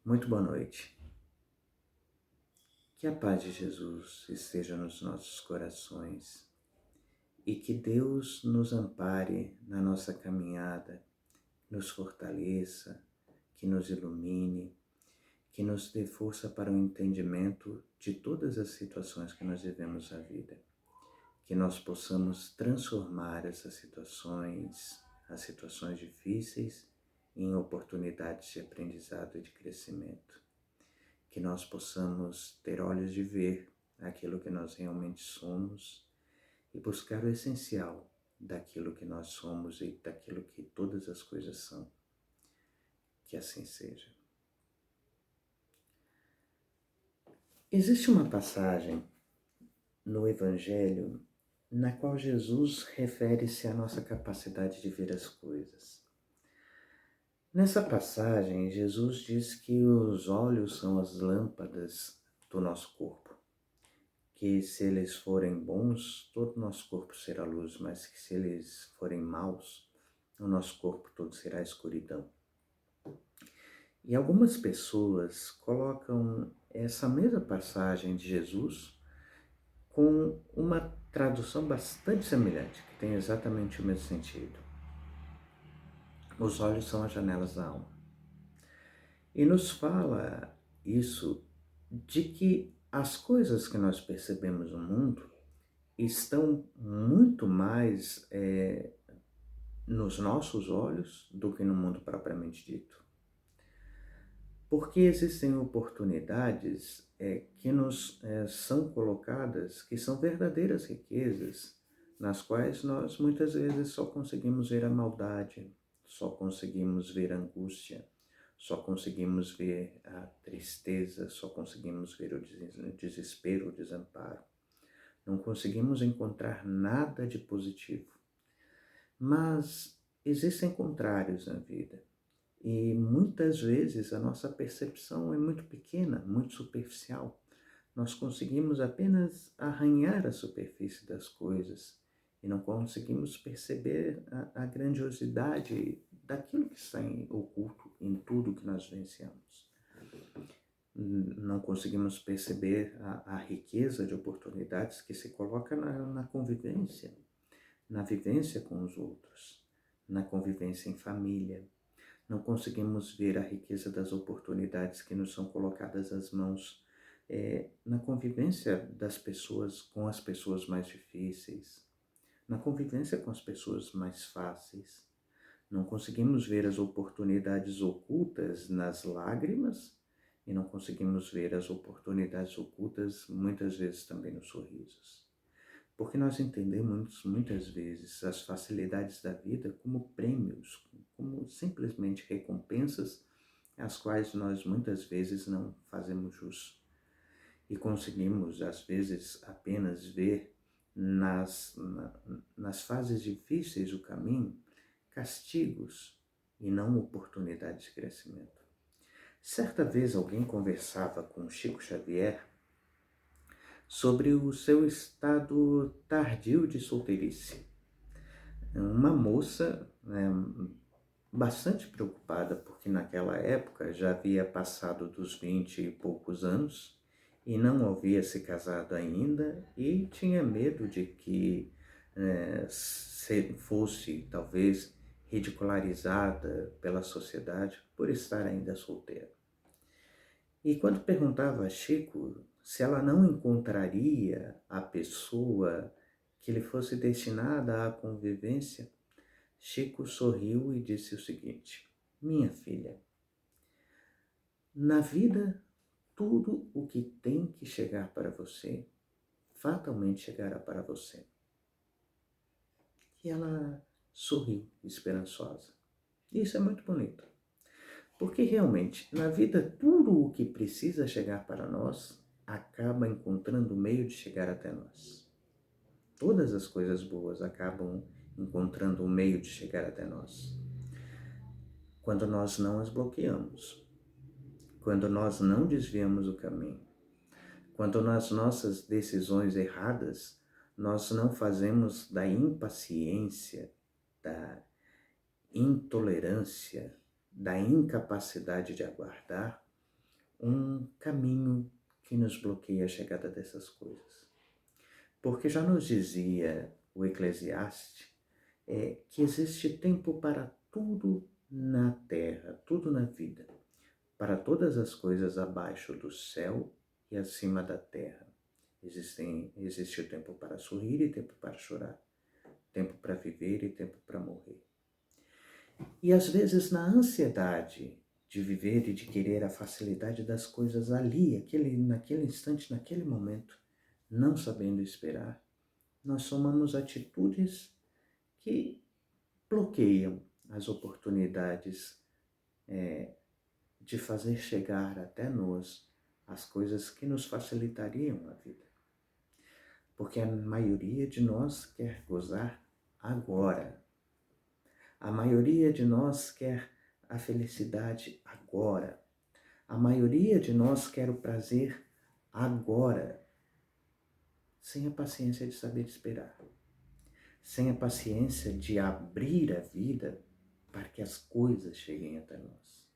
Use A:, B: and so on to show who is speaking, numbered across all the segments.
A: Muito boa noite. Que a paz de Jesus esteja nos nossos corações e que Deus nos ampare na nossa caminhada, nos fortaleça, que nos ilumine, que nos dê força para o entendimento de todas as situações que nós vivemos na vida. Que nós possamos transformar as situações difíceis, em oportunidades de aprendizado e de crescimento. Que nós possamos ter olhos de ver aquilo que nós realmente somos e buscar o essencial daquilo que nós somos e daquilo que todas as coisas são. Que assim seja. Existe uma passagem no Evangelho na qual Jesus refere-se à nossa capacidade de ver as coisas. Nessa passagem, Jesus diz que os olhos são as lâmpadas do nosso corpo. Que se eles forem bons, todo o nosso corpo será luz, mas que se eles forem maus, o nosso corpo todo será escuridão. E algumas pessoas colocam essa mesma passagem de Jesus com uma tradução bastante semelhante, que tem exatamente o mesmo sentido. Os olhos são as janelas da alma. E nos fala isso de que as coisas que nós percebemos no mundo estão muito mais nos nossos olhos do que no mundo propriamente dito. Porque existem oportunidades que nos são colocadas, que são verdadeiras riquezas, nas quais nós muitas vezes só conseguimos ver a maldade, só conseguimos ver a angústia, só conseguimos ver a tristeza, só conseguimos ver o desespero, o desamparo. Não conseguimos encontrar nada de positivo. Mas existem contrários na vida. E muitas vezes a nossa percepção é muito pequena, muito superficial. Nós conseguimos apenas arranhar a superfície das coisas e não conseguimos perceber a grandiosidade daquilo que está oculto em tudo que nós vivenciamos. Não conseguimos perceber a riqueza de oportunidades que se coloca na convivência, na vivência com os outros, na convivência em família. Não conseguimos ver a riqueza das oportunidades que nos são colocadas às mãos na convivência das pessoas com as pessoas mais difíceis, na convivência com as pessoas mais fáceis. Não conseguimos ver as oportunidades ocultas nas lágrimas e não conseguimos ver as oportunidades ocultas muitas vezes também nos sorrisos. Porque nós entendemos muitas vezes as facilidades da vida como prêmios, como simplesmente recompensas, as quais nós muitas vezes não fazemos jus. E conseguimos, às vezes, apenas ver nas fases difíceis do caminho castigos e não oportunidades de crescimento. Certa vez alguém conversava com Chico Xavier sobre o seu estado tardio de solteirice. Uma moça bastante preocupada, porque naquela época já havia passado dos 20 e poucos anos e não havia se casado ainda e tinha medo de que fosse talvez ridicularizada pela sociedade por estar ainda solteira. E quando perguntava a Chico se ela não encontraria a pessoa que lhe fosse destinada à convivência, Chico sorriu e disse o seguinte: minha filha, na vida tudo o que tem que chegar para você, fatalmente chegará para você. E ela sorriu, esperançosa. Isso é muito bonito. Porque realmente, na vida, tudo o que precisa chegar para nós acaba encontrando o meio de chegar até nós. Todas as coisas boas acabam encontrando o meio de chegar até nós. Quando nós não as bloqueamos, quando nós não desviamos o caminho, quando nas nossas decisões erradas, nós não fazemos da impaciência, da intolerância, da incapacidade de aguardar, um caminho que nos bloqueia a chegada dessas coisas. Porque já nos dizia o Eclesiastes que existe tempo para tudo na terra, tudo na vida, para todas as coisas abaixo do céu e acima da terra. Existe o tempo para sorrir e tempo para chorar, tempo para viver e tempo para morrer. E às vezes na ansiedade de viver e de querer a facilidade das coisas ali, naquele instante, naquele momento, não sabendo esperar, nós tomamos atitudes que bloqueiam as oportunidades de fazer chegar até nós as coisas que nos facilitariam a vida. Porque a maioria de nós quer gozar agora. A maioria de nós quer a felicidade agora. A maioria de nós quer o prazer agora, sem a paciência de saber esperar, sem a paciência de abrir a vida para que as coisas cheguem até nós.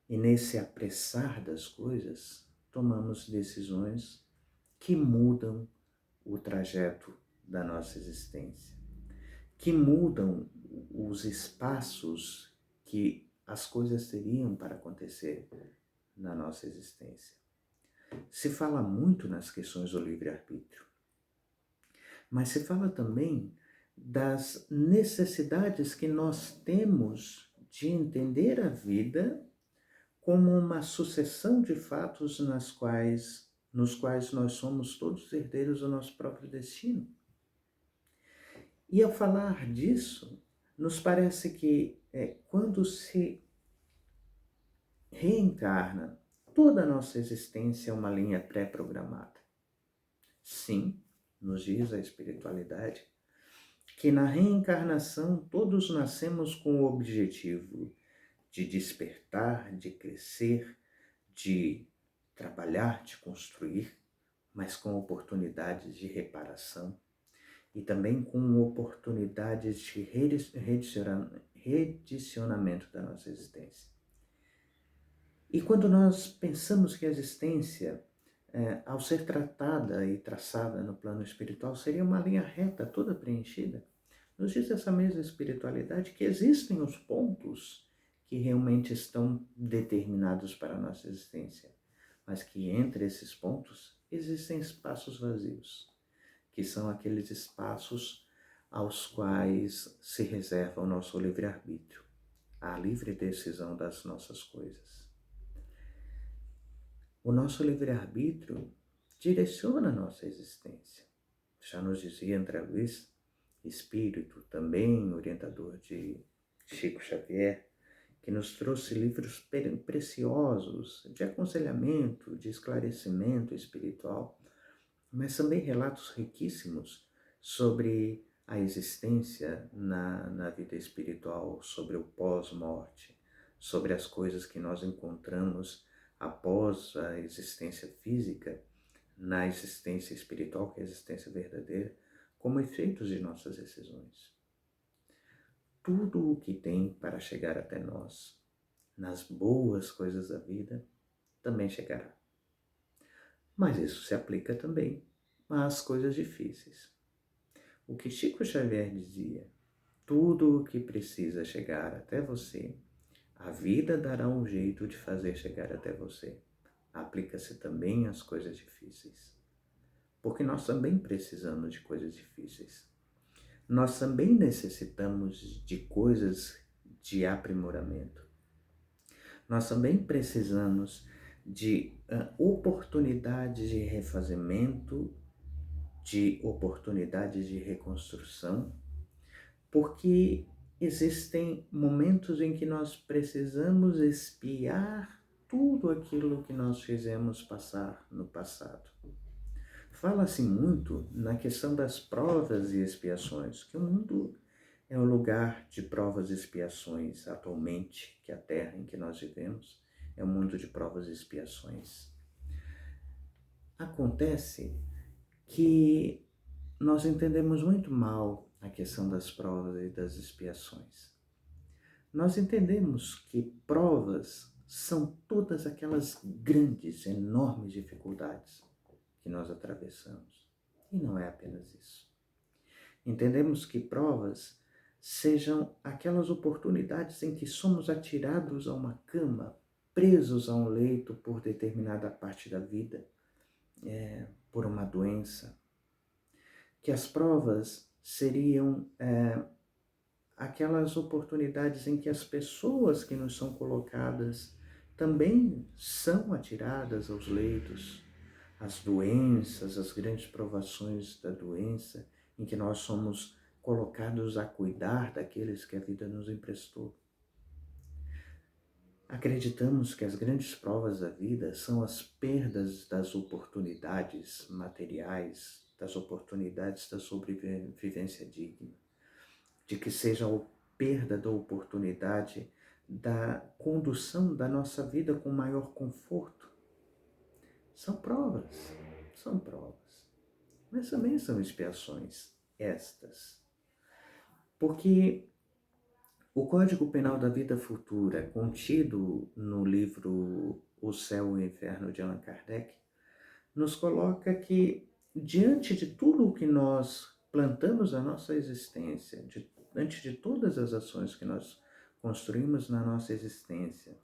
A: E nesse apressar das coisas, tomamos decisões que mudam o trajeto da nossa existência, que mudam os espaços que as coisas teriam para acontecer na nossa existência. Se fala muito nas questões do livre-arbítrio, mas se fala também das necessidades que nós temos de entender a vida como uma sucessão de fatos nos quais nós somos todos herdeiros do nosso próprio destino. E ao falar disso, nos parece que quando se reencarna, toda a nossa existência é uma linha pré-programada. Sim, nos diz a espiritualidade, que na reencarnação todos nascemos com o objetivo de despertar, de crescer, de trabalhar, de construir, mas com oportunidades de reparação e também com oportunidades de redicionamento da nossa existência. E quando nós pensamos que a existência, ao ser tratada e traçada no plano espiritual, seria uma linha reta, toda preenchida, nos diz essa mesma espiritualidade que existem os pontos que realmente estão determinados para a nossa existência, mas que entre esses pontos existem espaços vazios, que são aqueles espaços aos quais se reserva o nosso livre-arbítrio, a livre decisão das nossas coisas. O nosso livre-arbítrio direciona a nossa existência. Já nos dizia André Luiz, espírito, também orientador de Chico Xavier, que nos trouxe livros preciosos de aconselhamento, de esclarecimento espiritual, mas também relatos riquíssimos sobre a existência na vida espiritual, sobre o pós-morte, sobre as coisas que nós encontramos após a existência física, na existência espiritual, que é a existência verdadeira, como efeitos de nossas decisões. Tudo o que tem para chegar até nós, nas boas coisas da vida, também chegará. Mas isso se aplica também às coisas difíceis. O que Chico Xavier dizia, tudo o que precisa chegar até você, a vida dará um jeito de fazer chegar até você. Aplica-se também às coisas difíceis. Porque nós também precisamos de coisas difíceis. Nós também necessitamos de coisas de aprimoramento. Nós também precisamos de oportunidades de refazimento, de oportunidades de reconstrução, porque existem momentos em que nós precisamos expiar tudo aquilo que nós fizemos passar no passado. Fala-se muito na questão das provas e expiações, que o mundo é um lugar de provas e expiações atualmente, que a Terra em que nós vivemos é um mundo de provas e expiações. Acontece que nós entendemos muito mal a questão das provas e das expiações. Nós entendemos que provas são todas aquelas grandes, enormes dificuldades que nós atravessamos. E não é apenas isso. Entendemos que provas sejam aquelas oportunidades em que somos atirados a uma cama, presos a um leito por determinada parte da vida, por uma doença. Que as provas seriam aquelas oportunidades em que as pessoas que nos são colocadas também são atiradas aos leitos, as doenças, as grandes provações da doença, em que nós somos colocados a cuidar daqueles que a vida nos emprestou. Acreditamos que as grandes provas da vida são as perdas das oportunidades materiais, das oportunidades da sobrevivência digna, de que seja a perda da oportunidade da condução da nossa vida com maior conforto. São provas, mas também são expiações estas. Porque o Código Penal da Vida Futura, contido no livro O Céu e o Inferno de Allan Kardec, nos coloca que, diante de tudo o que nós plantamos na nossa existência, diante de todas as ações que nós construímos na nossa existência,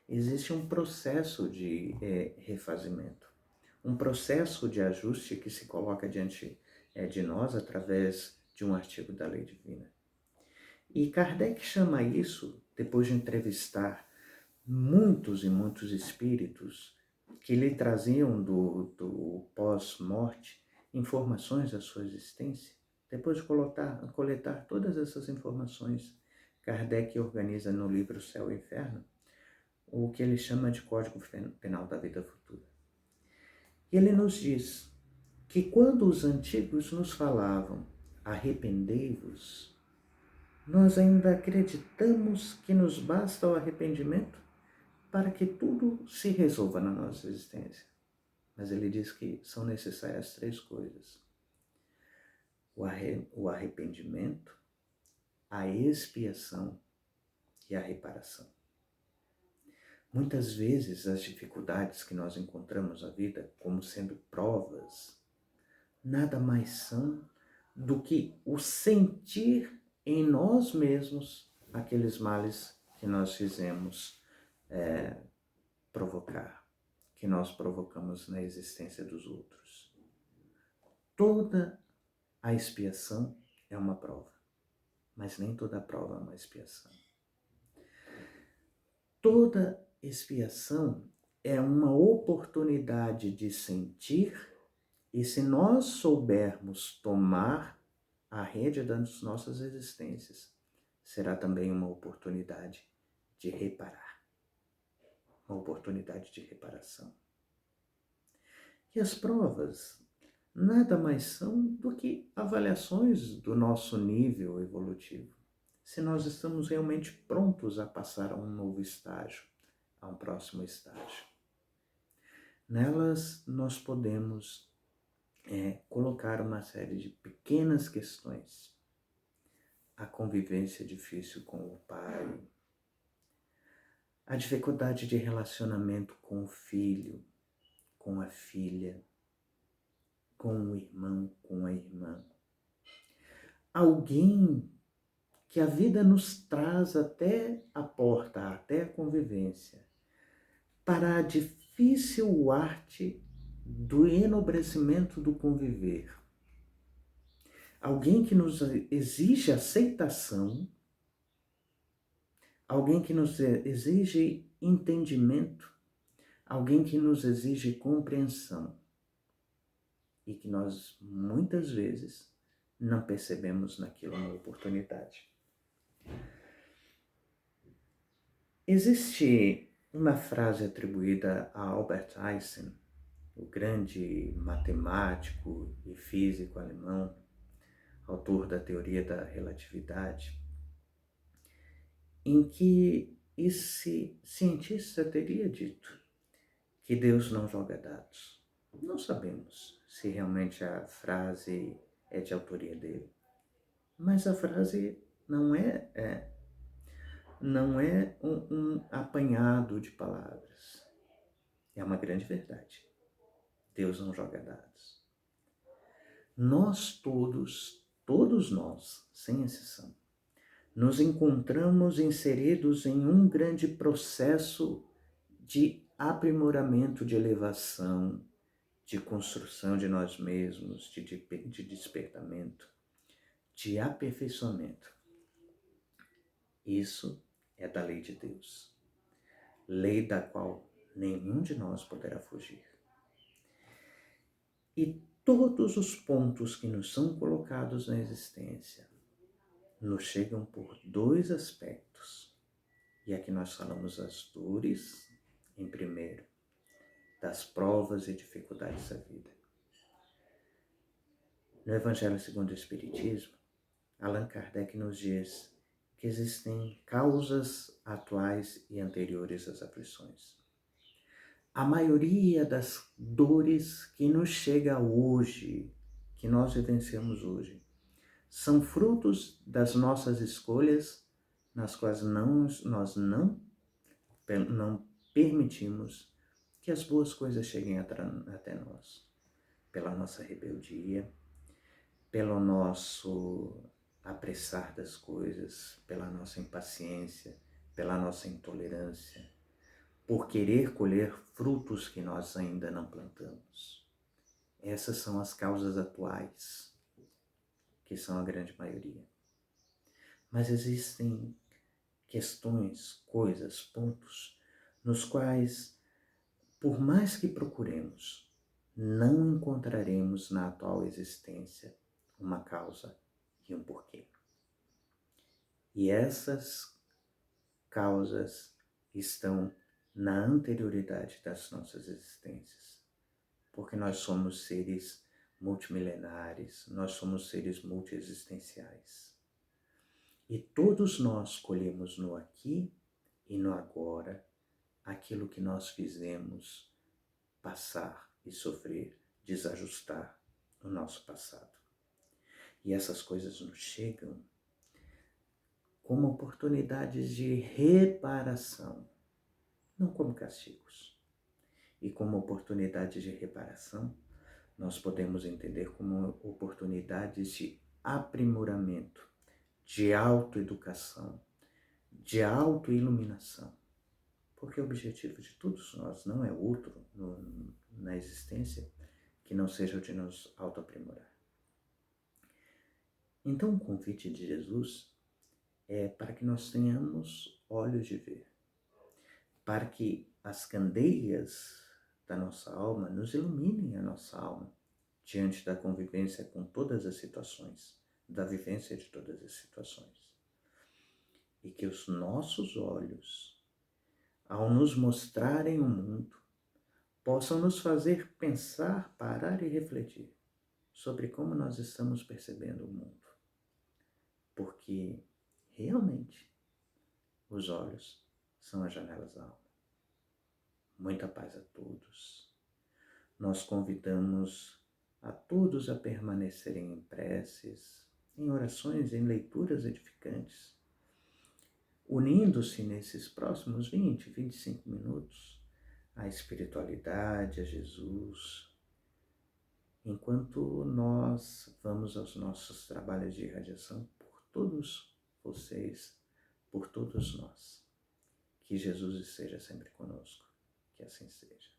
A: existe um processo de refazimento, um processo de ajuste que se coloca diante de nós através de um artigo da lei divina. E Kardec chama isso, depois de entrevistar muitos e muitos espíritos que lhe traziam do pós-morte informações da sua existência, depois de coletar todas essas informações, Kardec organiza no livro Céu e Inferno o que ele chama de Código Penal da Vida Futura. E ele nos diz que quando os antigos nos falavam arrependei-vos, nós ainda acreditamos que nos basta o arrependimento para que tudo se resolva na nossa existência. Mas ele diz que são necessárias 3 coisas: o arrependimento, a expiação e a reparação. Muitas vezes as dificuldades que nós encontramos na vida como sendo provas, nada mais são do que o sentir em nós mesmos aqueles males que nós fizemos provocar, que nós provocamos na existência dos outros. Toda a expiação é uma prova, mas nem toda prova é uma expiação. Toda expiação é uma oportunidade de sentir, e se nós soubermos tomar a rédea das nossas existências, será também uma oportunidade de reparar, uma oportunidade de reparação. E as provas nada mais são do que avaliações do nosso nível evolutivo, se nós estamos realmente prontos a passar a um novo estágio, a um próximo estágio. Nelas nós podemos colocar uma série de pequenas questões. A convivência difícil com o pai, a dificuldade de relacionamento com o filho, com a filha, com o irmão, com a irmã. Alguém que a vida nos traz até a porta, até a convivência, para a difícil arte do enobrecimento do conviver. Alguém que nos exige aceitação, alguém que nos exige entendimento, alguém que nos exige compreensão e que nós muitas vezes não percebemos naquilo uma oportunidade. Existe uma frase atribuída a Albert Einstein, o grande matemático e físico alemão, autor da teoria da relatividade, em que esse cientista teria dito que Deus não joga dados. Não sabemos se realmente a frase é de autoria dele, mas a frase não é não é um apanhado de palavras. É uma grande verdade. Deus não joga dados. Nós todos nós, sem exceção, nos encontramos inseridos em um grande processo de aprimoramento, de elevação, de construção de nós mesmos, de despertamento, de aperfeiçoamento. Isso é da lei de Deus, lei da qual nenhum de nós poderá fugir. E todos os pontos que nos são colocados na existência nos chegam por dois aspectos. E aqui nós falamos das dores, em primeiro, das provas e dificuldades da vida. No Evangelho segundo o Espiritismo, Allan Kardec nos diz que existem causas atuais e anteriores às aflições. A maioria das dores que nos chega hoje, que nós vivenciamos hoje, são frutos das nossas escolhas, nas quais nós não permitimos que as boas coisas cheguem até nós. Pela nossa rebeldia, pelo nosso apressar das coisas, pela nossa impaciência, pela nossa intolerância, por querer colher frutos que nós ainda não plantamos. Essas são as causas atuais, que são a grande maioria. Mas existem questões, coisas, pontos, nos quais, por mais que procuremos, não encontraremos na atual existência uma causa e um porquê. E essas causas estão na anterioridade das nossas existências, porque nós somos seres multimilenares, nós somos seres multiexistenciais. E todos nós colhemos no aqui e no agora aquilo que nós fizemos passar e sofrer, desajustar no nosso passado. E essas coisas nos chegam como oportunidades de reparação, não como castigos. E como oportunidades de reparação, nós podemos entender como oportunidades de aprimoramento, de autoeducação, de autoiluminação. Porque o objetivo de todos nós não é outro na existência que não seja o de nos autoaprimorar. Então o convite de Jesus é para que nós tenhamos olhos de ver, para que as candeias da nossa alma nos iluminem a nossa alma diante da convivência com todas as situações, da vivência de todas as situações. E que os nossos olhos, ao nos mostrarem o mundo, possam nos fazer pensar, parar e refletir sobre como nós estamos percebendo o mundo. Porque, realmente, os olhos são as janelas da alma. Muita paz a todos. Nós convidamos a todos a permanecerem em preces, em orações, em leituras edificantes, unindo-se nesses próximos 20, 25 minutos à espiritualidade, a Jesus, enquanto nós vamos aos nossos trabalhos de irradiação por todos vocês, por todos nós. Que Jesus esteja sempre conosco, que assim seja.